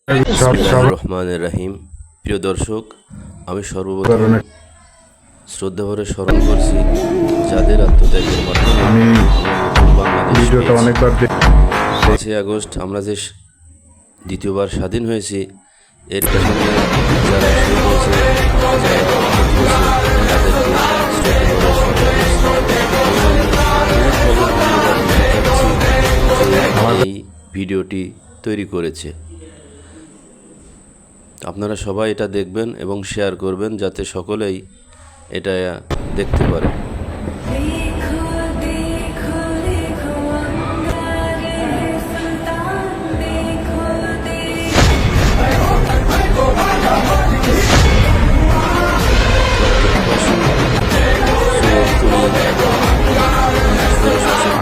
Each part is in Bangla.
রহমানির রহিম। প্রিয় দর্শক, আমি সর্বপ্রথম শ্রদ্ধাভরে স্মরণ করছি যাদের আত্মত্যাগের মাধ্যমে বাংলাদেশ 5ই আগস্ট আমরা যে দ্বিতীয়বার স্বাধীন হয়েছি, এর পেছনে যারা শহীদ হয়েছে, এই ভিডিওটি তৈরি করেছে। আপনারা সবাই এটা দেখবেন এবং শেয়ার করবেন যাতে সকলেই এটা দেখতে পারে।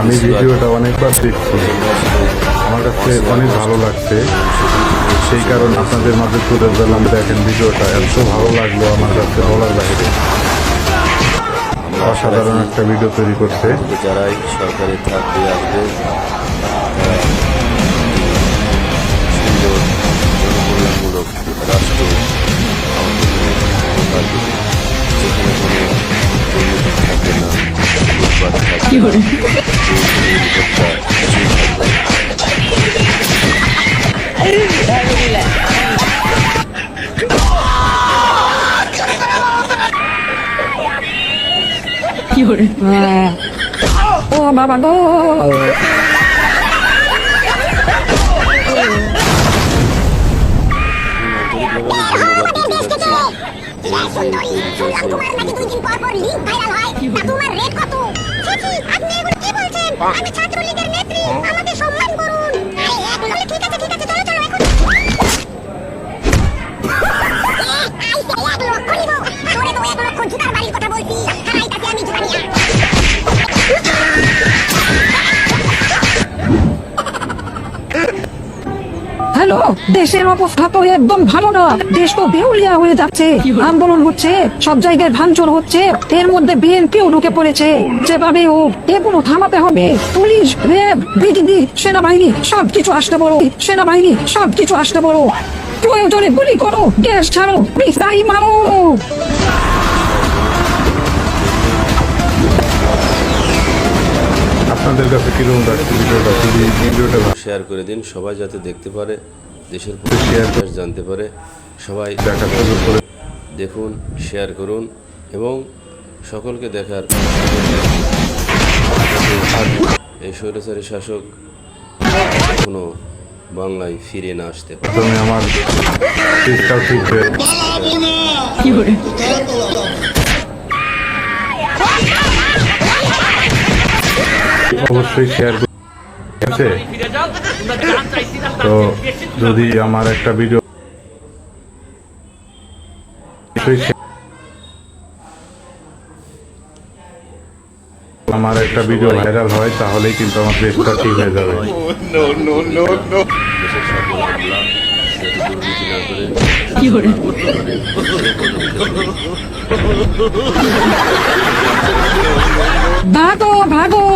আমি ভিডিওটা অনেকবার দেখছি, আমার কাছে অনেক ভালো লাগছে, সেই কারণে আপনাদের মাঝে তুলে ধরলাম। দেখেন, ভিডিওটা এত ভালো লাগলো আমার কাছে বলার বাইরে। অসাধারণ একটা ভিডিও তৈরি করছে। যারাই সরকারি চাকরি আসবে, সুন্দর জনকল্যাণমূলক রাষ্ট্র যেখানে কোনো দুর্নীতি থাকবে না, লুটপাট থাকবে না, ও বাবা গো, হ্যালো, দেশের অবস্থা তো একদম ভালো না। দেশ তো বেউলিয়া হয়ে যাচ্ছে, আন্দোলন হচ্ছে, সব জায়গায় ভাঙচুর হচ্ছে, এর মধ্যে বিএনপিও ঢুকে পড়েছে। যেভাবে ও এগুলো থামাতে হবে। পুলিশ, র্যাব, বিজিবি, সেনাবাহিনী সবকিছু আসতে বলো, সেনাবাহিনী সবকিছু আসতে বলো। প্রয়োজনে গুলি করো, গ্যাস ছাড়ো, মিসাইল মারো। আপনাদের কাছে কিরকম লাগছে ভিডিওটা? ভিডিওটা শেয়ার করে দিন, সবাই যাতে দেখতে পারে, দেশের ইতিহাস জানতে পারে। সবাই দেখার সুযোগ করে দেখুন, শেয়ার করুন এবং সকলকে দেখার এই স্বৈরাচারী শাসক কোনো বাংলায় ফিরে না আসতে পারে। প্রথমে আমার চেষ্টাও ঠিক হয়ে অবশ্যই শেয়ার করছে। তো যদি আমার একটা ভিডিও ভাইরাল হয়, তাহলেই কিন্তু আমার চেষ্টা ঠিক হয়ে যাবে। দেশের সকল আমলা যাতে দুর্নীতি না করে। ভাগো ভাগো।